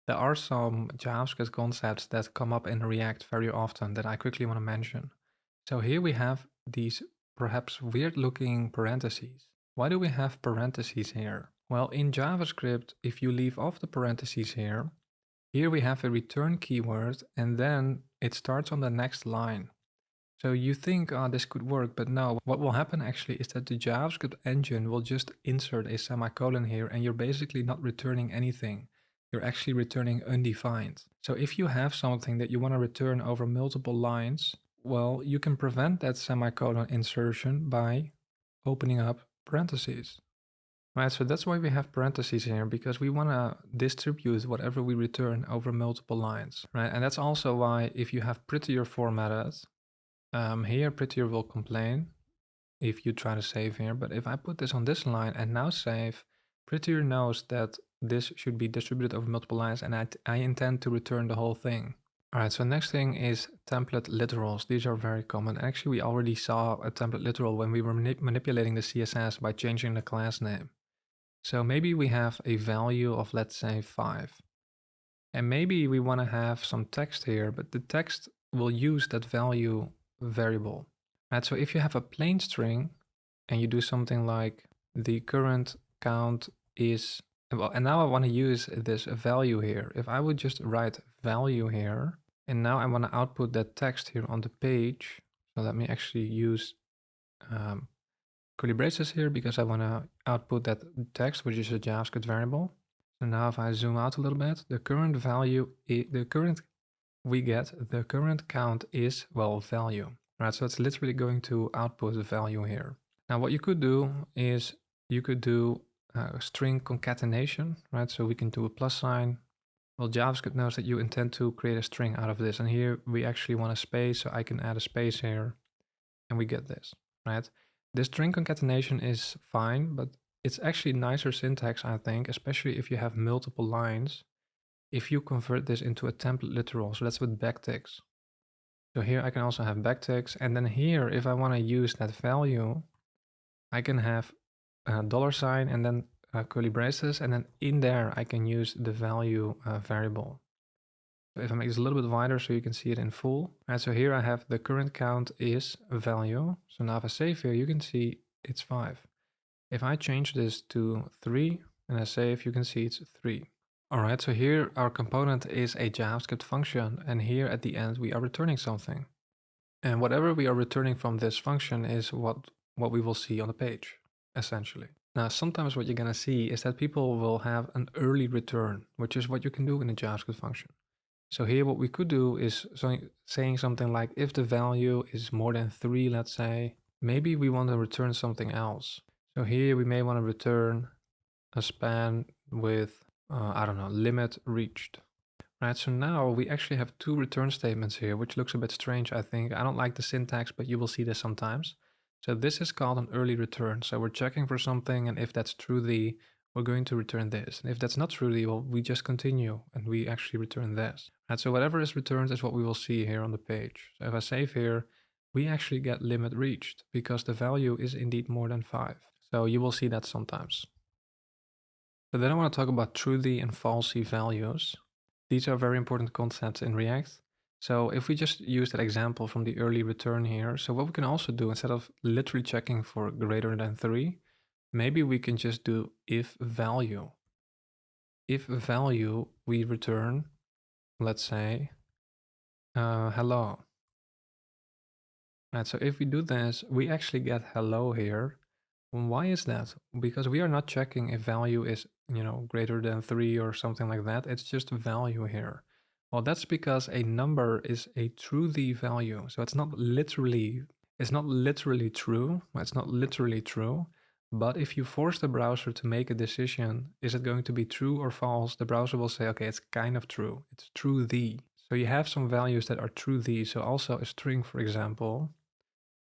There are some JavaScript concepts that come up in React very often that I quickly want to mention. So here we have these perhaps weird looking parentheses. Why do we have parentheses here? Well, in JavaScript, if you leave off the parentheses here we have a return keyword and then it starts on the next line. So you think, oh, this could work, but no, what will happen actually is that the JavaScript engine will just insert a semicolon here and you're basically not returning anything. You're actually returning undefined. So if you have something that you want to return over multiple lines, well, you can prevent that semicolon insertion by opening up parentheses. Right, so that's why we have parentheses here, because we want to distribute whatever we return over multiple lines, right? And that's also why if you have prettier formatted, here prettier will complain if you try to save here, but if I put this on this line and now save, prettier knows that this should be distributed over multiple lines and I intend to return the whole thing. All right, so next thing is template literals. These are very common. Actually, we already saw a template literal when we were manipulating the CSS by changing the class name. So maybe we have a value of, let's say, 5. And maybe we want to have some text here, but the text will use that value variable. Right, so if you have a plain string and you do something like the current count is, well, and now I want to use this value here. If I would just write value here, and now I want to output that text here on the page. So let me actually use curly braces here because I want to output that text, which is a JavaScript variable. So now if I zoom out a little bit, the current value, the current count is, well, value, right? So it's literally going to output the value here. Now what you could do is you could do string concatenation, right? So we can do a plus sign. Well, JavaScript knows that you intend to create a string out of this. And here we actually want a space, so I can add a space here and we get this, right? This string concatenation is fine, but it's actually nicer syntax, I think, especially if you have multiple lines, if you convert this into a template literal. So that's with backticks. So here I can also have backticks. And then here, if I want to use that value, I can have a $sign and then curly braces. And then in there, I can use the value variable. So if I make this a little bit wider so you can see it in full. Right, so here I have the current count is a value. So now if I save here, you can see it's 5. If I change this to 3 and I save, you can see it's 3. All right, so here our component is a JavaScript function, and here at the end we are returning something. And whatever we are returning from this function is what we will see on the page, essentially. Now, sometimes what you're gonna see is that people will have an early return, which is what you can do in a JavaScript function. So here what we could do is saying something like, if the value is more than 3, let's say, maybe we want to return something else. So here we may want to return a span with, I don't know, limit reached. Right, so now we actually have 2 return statements here, which looks a bit strange, I think. I don't like the syntax, but you will see this sometimes. So this is called an early return. So we're checking for something, and if that's true, we're going to return this. And if that's not true, well, we just continue and we actually return this. Right, so whatever is returned is what we will see here on the page. So if I save here, we actually get limit reached because the value is indeed more than 5. So you will see that sometimes. So then I want to talk about truthy and falsy values. These are very important concepts in React. So if we just use that example from the early return here, so what we can also do, instead of literally checking for greater than 3, maybe we can just do if value. If value, we return, let's say, hello. Right, so if we do this, we actually get hello here. Why is that? Because we are not checking if value is, greater than 3 or something like that. It's just value here. Well, that's because a number is a truthy value. So it's not literally true. It's not literally true. But if you force the browser to make a decision, is it going to be true or false? The browser will say, okay, it's kind of true. It's truthy. So you have some values that are truthy. So also a string, for example,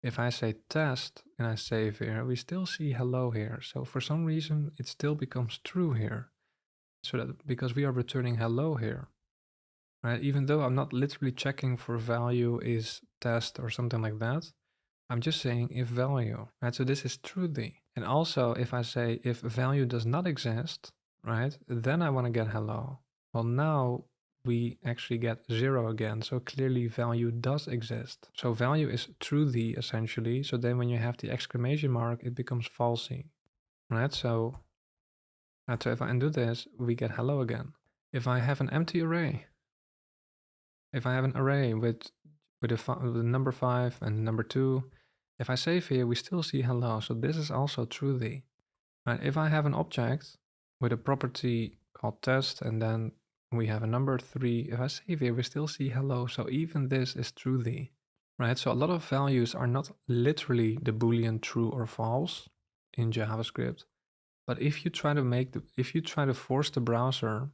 if I say test and I save here, we still see hello here. So for some reason, it still becomes true here. So that because we are returning hello here, right? Even though I'm not literally checking for value is test or something like that, I'm just saying if value, right? So this is truthy. And also if I say if value does not exist, right? Then I want to get hello. Well, now we actually get 0 again. So clearly value does exist. So value is truthy essentially. So then when you have the exclamation mark, it becomes falsy, right? So if I undo this, we get hello again. If I have an empty array, if I have an array with the number 5 and number 2, if I save here, we still see hello. So this is also truthy. Right? If I have an object with a property called test and then we have a number 3, if I save here, we still see hello. So even this is truthy, right? So a lot of values are not literally the Boolean true or false in JavaScript. But if you try to force the browser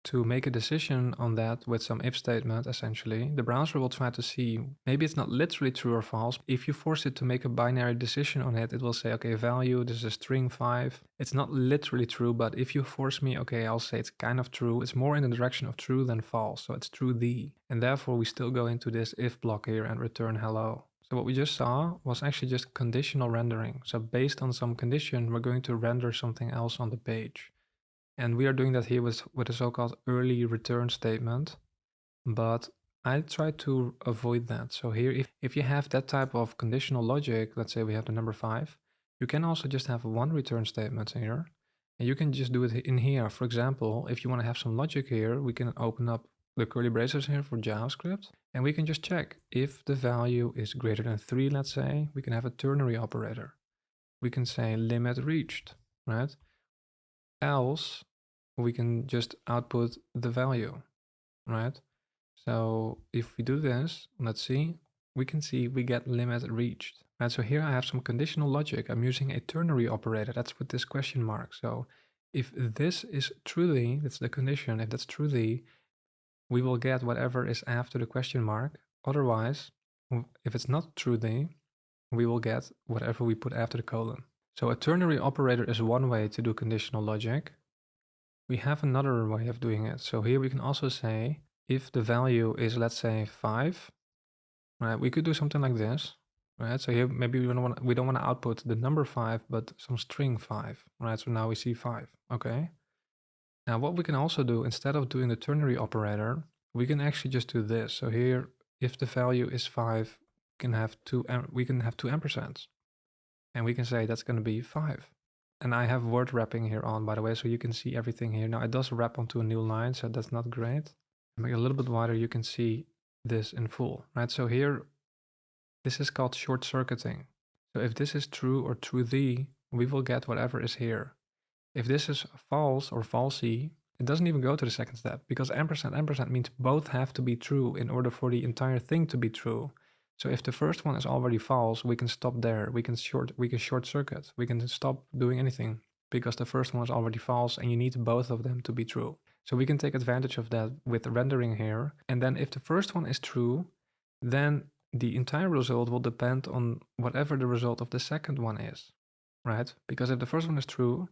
to make a decision on that with some if statement, essentially, the browser will try to see, maybe it's not literally true or false. If you force it to make a binary decision on it, it will say, okay, value, this is a string 5. It's not literally true, but if you force me, okay, I'll say it's kind of true. It's more in the direction of true than false. So it's truthy. And therefore we still go into this if block here and return hello. So what we just saw was actually just conditional rendering. So based on some condition, we're going to render something else on the page. And we are doing that here with a so-called early return statement. But I try to avoid that. So here, if you have that type of conditional logic, let's say we have the number 5, you can also just have one return statement here. And you can just do it in here. For example, if you want to have some logic here, we can open up the curly braces here for JavaScript. And we can just check if the value is greater than 3, let's say, we can have a ternary operator. We can say limit reached, right? Else, we can just output the value, right? So if we do this, let's see, we can see we get limit reached. Right, so here I have some conditional logic. I'm using a ternary operator. That's with this question mark. So if this is truthy, that's the condition. If that's truthy, we will get whatever is after the question mark. Otherwise, if it's not truthy, we will get whatever we put after the colon. So a ternary operator is one way to do conditional logic. We have another way of doing it. So here we can also say if the value is, let's say, 5, right? We could do something like this, right? So here maybe we don't want to output the number 5, but some string 5, right? So now we see 5. Okay. Now what we can also do, instead of doing the ternary operator, we can actually just do this. So here, if the value is 5, we can have two ampersands, and we can say that's going to be 5. And I have word wrapping here on, by the way, so you can see everything here. Now it does wrap onto a new line, so that's not great. Make it a little bit wider, you can see this in full, right? So here, this is called short circuiting. So if this is true or truthy, we will get whatever is here. If this is false or falsy, it doesn't even go to the second step, because ampersand means both have to be true in order for the entire thing to be true. So if the first one is already false, we can stop there. We can short circuit. We can stop doing anything because the first one is already false and you need both of them to be true. So we can take advantage of that with rendering here. And then if the first one is true, then the entire result will depend on whatever the result of the second one is, right? Because if the first one is true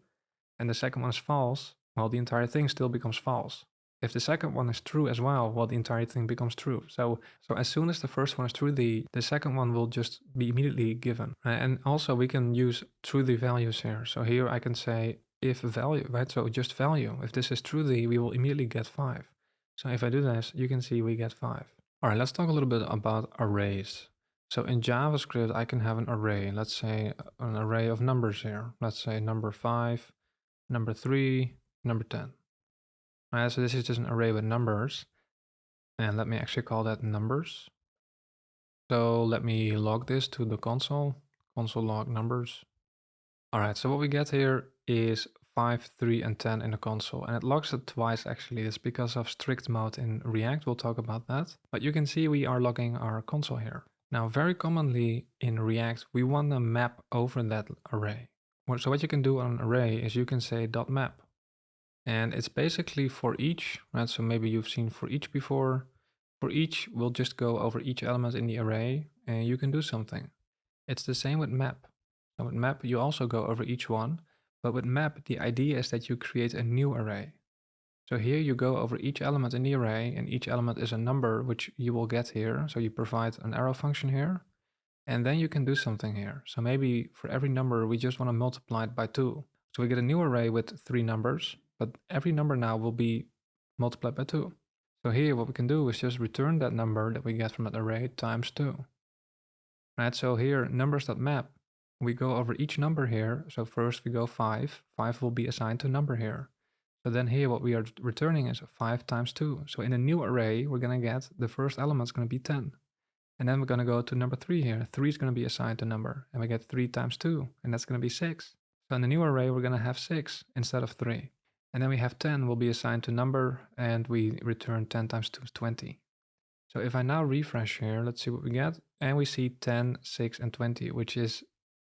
and the second one is false, well, the entire thing still becomes false. If the second one is true as well, well, the entire thing becomes true. So as soon as the first one is true, the second one will just be immediately given. And also we can use truthy values here. So here I can say if value, right? So just value. If this is truthy, we will immediately get 5. So if I do this, you can see we get 5. All right, let's talk a little bit about arrays. So in JavaScript, I can have an array. Let's say an array of numbers here. Let's say number 5, number 3, number 10. Alright, so this is just an array with numbers. And let me actually call that numbers. So let me log this to the console log numbers. All right, so what we get here is 5, 3, and 10 in the console. And it logs it twice actually. It's because of strict mode in React. We'll talk about that. But you can see we are logging our console here. Now, very commonly in React, we want to map over that array. So what you can do on an array is you can say .map. And it's basically for each, right? So maybe you've seen for each before. For each, we'll just go over each element in the array and you can do something. It's the same with map. So with map, you also go over each one. But with map, the idea is that you create a new array. So here you go over each element in the array and each element is a number which you will get here. So you provide an arrow function here and then you can do something here. So maybe for every number, we just want to multiply it by 2. So we get a new array with 3 numbers. But every number now will be multiplied by 2. So here what we can do is just return that number that we get from that array times 2. Right, so here numbers.map, we go over each number here. So first we go 5. 5 will be assigned to number here. So then here what we are returning is 5 times 2. So in a new array, we're going to get the first element is going to be 10. And then we're going to go to number 3 here. 3 is going to be assigned to number. And we get 3 times 2. And that's going to be 6. So in the new array, we're going to have 6 instead of 3. And then we have 10 will be assigned to number. And we return 10 times 2 is 20. So if I now refresh here, let's see what we get. And we see 10, 6, and 20, which is,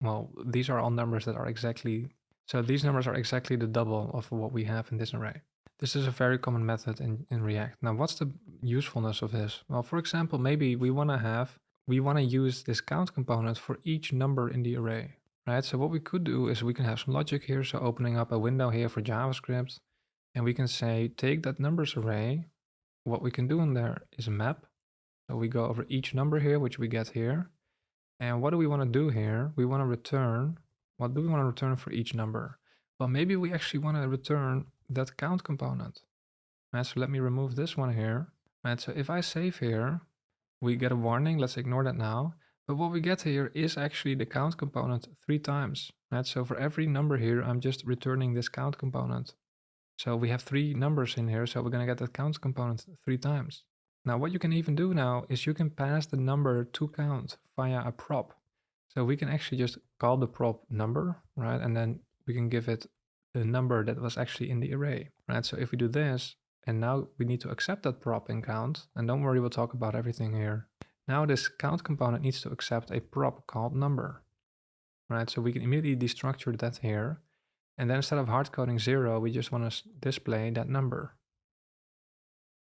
well, these are all numbers that are exactly, so these numbers are exactly the double of what we have in this array. This is a very common method in React. Now, what's the usefulness of this? Well, for example, maybe we want to use this count component for each number in the array, right? So what we could do is we can have some logic here. So opening up a window here for JavaScript, and we can say, take that numbers array. What we can do in there is a map. So we go over each number here, which we get here. And what do we want to do here? We want to return, what do we want to return for each number? Well, maybe we actually want to return that count component. Right, so let me remove this one here. Right, so if I save here, we get a warning. Let's ignore that now. But what we get here is actually the count component 3 times. Right, so for every number here, I'm just returning this count component. So we have 3 numbers in here, so we're going to get that count component 3 times. Now what you can even do now is you can pass the number to count via a prop. So we can actually just call the prop number, right? And then we can give it the number that was actually in the array, right? So if we do this, and now we need to accept that prop in count, and don't worry, we'll talk about everything here. Now this count component needs to accept a prop called number, right? So we can immediately destructure that here. And then instead of hard coding 0, we just want to display that number.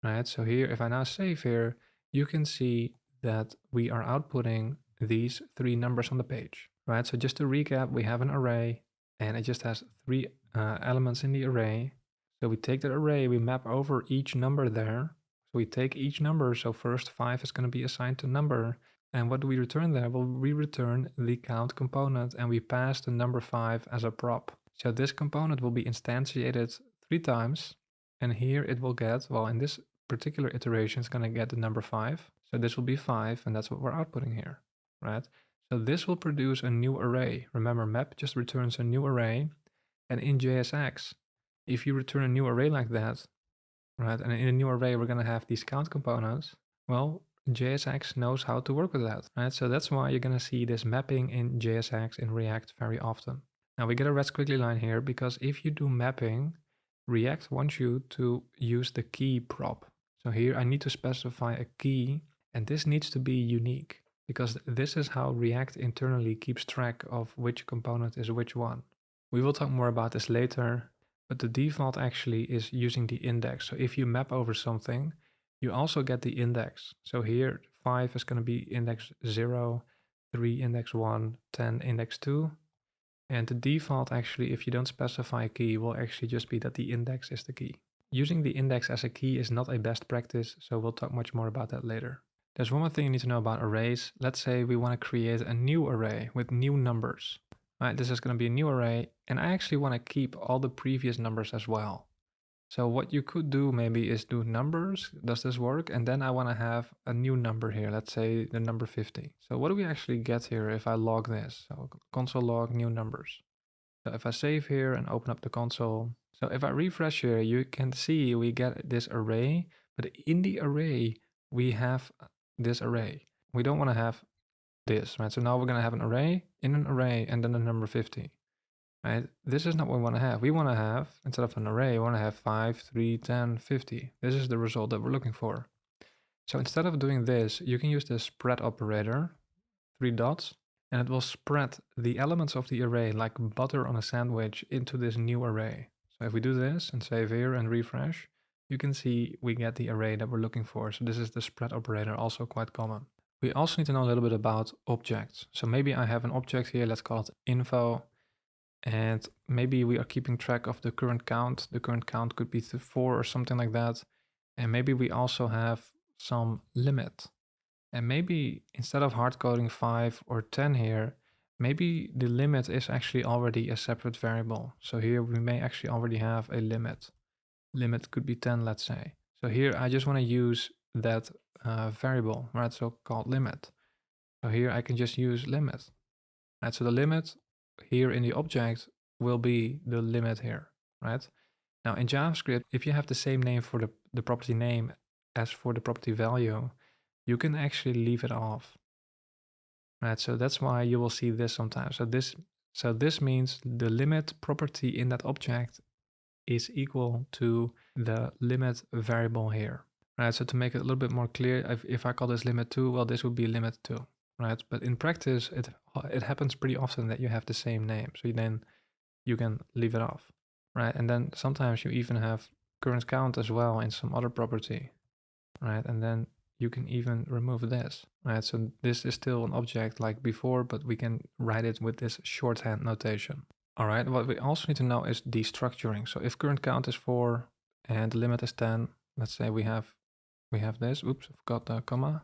Right, so here, if I now save here, you can see that we are outputting these 3 numbers on the page. Right, so just to recap, we have an array and it just has 3 elements in the array. So we take that array, we map over each number there. So we take each number, so first 5 is going to be assigned to number. And what do we return there? Well, we return the count component and we pass the number 5 as a prop. So this component will be instantiated 3 times, and here it will get, well, in this particular iteration, it's going to get the number 5. So this will be 5, and that's what we're outputting here, right? So this will produce a new array. Remember, map just returns a new array, and in JSX, if you return a new array like that, right, and in a new array we're going to have these count components, well, JSX knows how to work with that, right? So that's why you're going to see this mapping in JSX in React very often. Now we get a red squiggly line here because if you do mapping, React wants you to use the key prop. So here I need to specify a key, and this needs to be unique because this is how React internally keeps track of which component is which one. We will talk more about this later, but the default actually is using the index. So if you map over something, you also get the index. So here 5 is going to be index 0, 3 index 1, 10 index 2. And the default actually, if you don't specify a key, will actually just be that the index is the key. Using the index as a key is not a best practice, so we'll talk much more about that later. There's one more thing you need to know about arrays. Let's say we want to create a new array with new numbers. Right, this is going to be a new array, and I actually want to keep all the previous numbers as well. So what you could do maybe is do numbers. Does this work? And then I want to have a new number here. Let's say the number 50. So what do we actually get here if I log this? So console log new numbers. So if I save here and open up the console. So if I refresh here, you can see we get this array, but in the array, we have this array. We don't want to have this, right? So now we're going to have an array in an array and then the number 50. Right? This is not what we want to have. We want to have, instead of an array, we want to have 5, 3, 10, 50. This is the result that we're looking for. So instead of doing this, you can use the spread operator, 3 dots, and it will spread the elements of the array like butter on a sandwich into this new array. So if we do this and save here and refresh, you can see we get the array that we're looking for. So this is the spread operator, also quite common. We also need to know a little bit about objects. So maybe I have an object here, let's call it info. And maybe we are keeping track of the current count. The current count could be 4 or something like that. And maybe we also have some limit. And maybe instead of hard coding 5 or 10 here, maybe the limit is actually already a separate variable. So here we may actually already have a limit. limit could be 10, let's say. So here I just want to use that variable, right? So called limit. So here I can just use limit, right? So the limit here in the object will be the limit here, right? Now in JavaScript, if you have the same name for the property name as for the property value, you can actually leave it off, right? So that's why you will see this sometimes. So this means the limit property in that object is equal to the limit variable here, right? So to make it a little bit more clear, if I call this limit 2, well, this would be limit 2, right? But in practice, it happens pretty often that you have the same name. So then you can leave it off, right? And then sometimes you even have current count as well in some other property, right? And then you can even remove this, right? So this is still an object like before, but we can write it with this shorthand notation. All right, what we also need to know is destructuring. So if current count is 4 and the limit is 10, let's say we have this. Oops, I forgot the comma.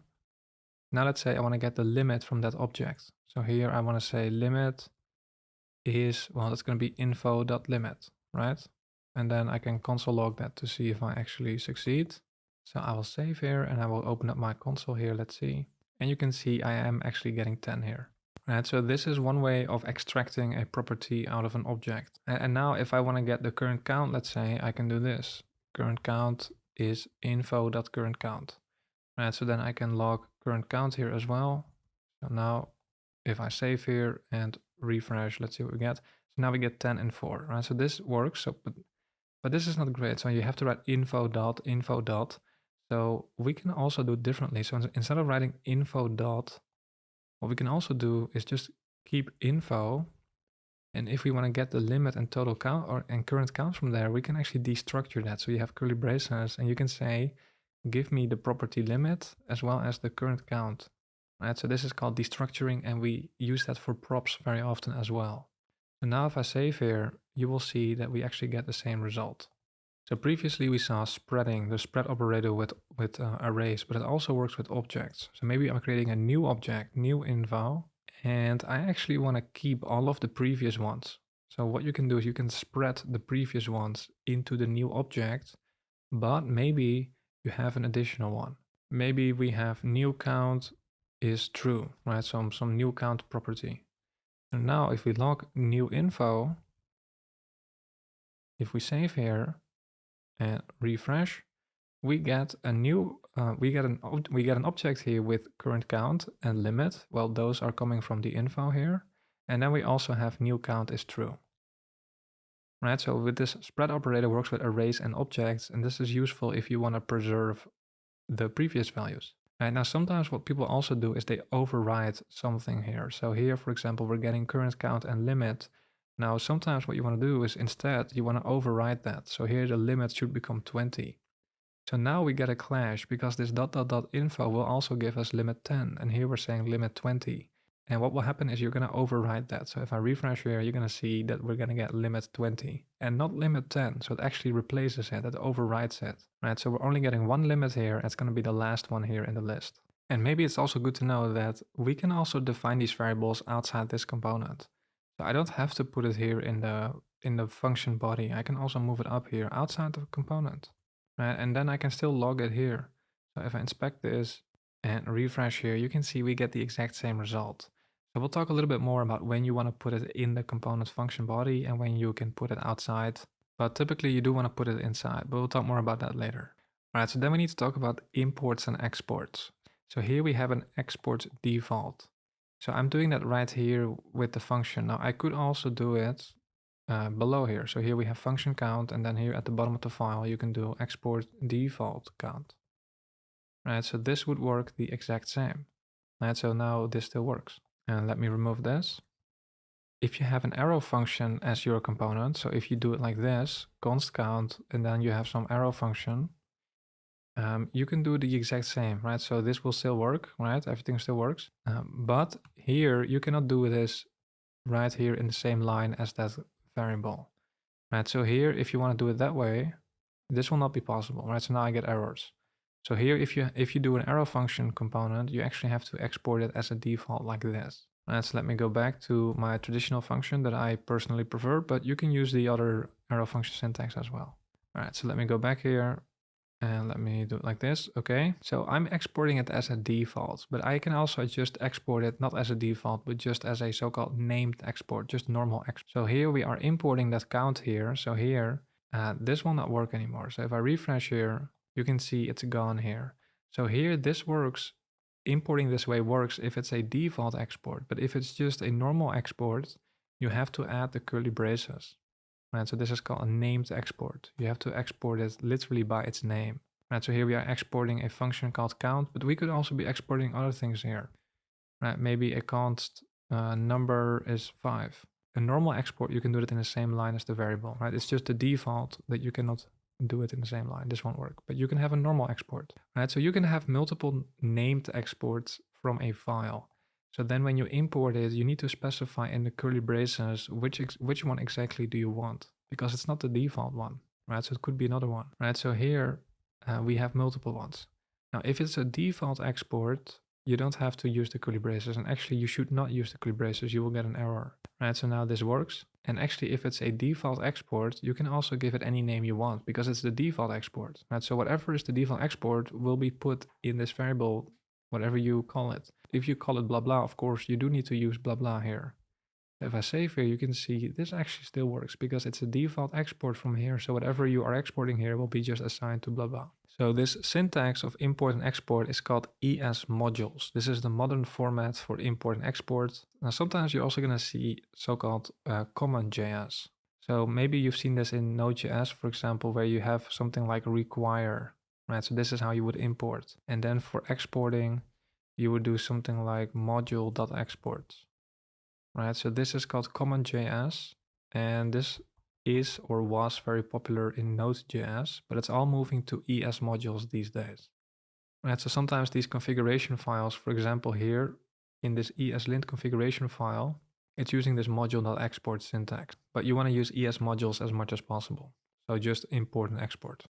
Now let's say I want to get the limit from that object. So here I want to say limit is, well, that's going to be info.limit, right? And then I can console log that to see if I actually succeed. So I will save here and I will open up my console here. Let's see. And you can see I am actually getting 10 here. Right, so this is one way of extracting a property out of an object. And now if I want to get the current count, let's say, I can do this. Current count is info.currentCount. Right, so then I can log current count here as well. So now if I save here and refresh, let's see what we get. So now we get 10 and 4, right? So this works, but this is not great. So you have to write info.info. So we can also do it differently. So instead of writing info dot, what we can also do is just keep info, and if we want to get the limit and total count and current count from there, we can actually destructure that. So you have curly braces and you can say, give me the property limit as well as the current count. Right? So this is called destructuring, and we use that for props very often as well. So now if I save here, you will see that we actually get the same result. So previously we saw spreading, the spread operator with arrays, but it also works with objects. So maybe I'm creating a new object, new info, and I actually want to keep all of the previous ones. So what you can do is you can spread the previous ones into the new object, but maybe you have an additional one. Maybe we have new count is true, right? So some new count property. And now if we log new info, if we save here and refresh, we get a new we get an object here with current count and limit. Well, those are coming from the info here, and then we also have new count is true, right? So with this spread operator works with arrays and objects, and this is useful if you want to preserve the previous values. Right, now sometimes what people also do is they override something here. So here, for example, we're getting current count and limit. Now sometimes what you want to do is instead you want to override that. So here the limit should become 20. So now we get a clash because this .info will also give us limit 10, and here we're saying limit 20. And what will happen is you're going to override that. So if I refresh here, you're going to see that we're going to get limit 20 and not limit 10. So it actually replaces it, it overrides it, right? So we're only getting one limit here. It's going to be the last one here in the list. And maybe it's also good to know that we can also define these variables outside this component. So I don't have to put it here in the function body. I can also move it up here outside the component. Right, and then I can still log it here. So if I inspect this and refresh here, you can see we get the exact same result. So we'll talk a little bit more about when you want to put it in the component function body and when you can put it outside. But typically you do want to put it inside, but we'll talk more about that later. All right, so then we need to talk about imports and exports. So here we have an export default. So I'm doing that right here with the function. Now I could also do it below here. So here we have function count, and then here at the bottom of the file you can do export default count. Right, so this would work the exact same. Right, so now this still works. And let me remove this. If you have an arrow function as your component, so if you do it like this, const count, and then you have some arrow function, you can do the exact same, right? So this will still work, right? Everything still works. But here you cannot do this right here in the same line as that variable, right? So here, if you want to do it that way, this will not be possible, right? So now I get errors. So here, if you do an arrow function component, you actually have to export it as a default like this. Right, so let me go back to my traditional function that I personally prefer, but you can use the other arrow function syntax as well. All right, so let me go back here and let me do it like this. Okay, so I'm exporting it as a default, but I can also just export it not as a default, but just as a so-called named export, just normal export. So here we are importing that count here. So here, this will not work anymore. So if I refresh here, you can see it's gone here. So here this works, importing this way works if it's a default export, but if it's just a normal export, you have to add the curly braces. Right, so this is called a named export. You have to export it literally by its name. Right, so here we are exporting a function called count, but we could also be exporting other things here. Right, maybe a const number is 5. A normal export, you can do it in the same line as the variable, right? It's just the default that you cannot do it in the same line. This won't work, but you can have a normal export, right? So you can have multiple named exports from a file. So then when you import it, you need to specify in the curly braces which one exactly do you want, because it's not the default one, right? So it could be another one, right? So here we have multiple ones. Now, if it's a default export, you don't have to use the curly braces, and actually you should not use the curly braces, you will get an error, right? So now this works, and actually if it's a default export, you can also give it any name you want because it's the default export, right? So whatever is the default export will be put in this variable, whatever you call it. If you call it blah blah, of course you do need to use blah blah here. If I save here, you can see this actually still works because it's a default export from here. So whatever you are exporting here will be just assigned to blah blah. So this syntax of import and export is called ES modules. This is the modern format for import and export. Now sometimes you're also going to see so-called command.js. So maybe you've seen this in Node.js, for example, where you have something like require, right? So this is how you would import. And then for exporting, you would do something like module.export. Right, so this is called command.js, and this is or was very popular in Node.js, but it's all moving to ES modules these days. Right, so sometimes these configuration files, for example here, in this ESLint configuration file, it's using this module.export syntax, but you want to use ES modules as much as possible. So just import and export.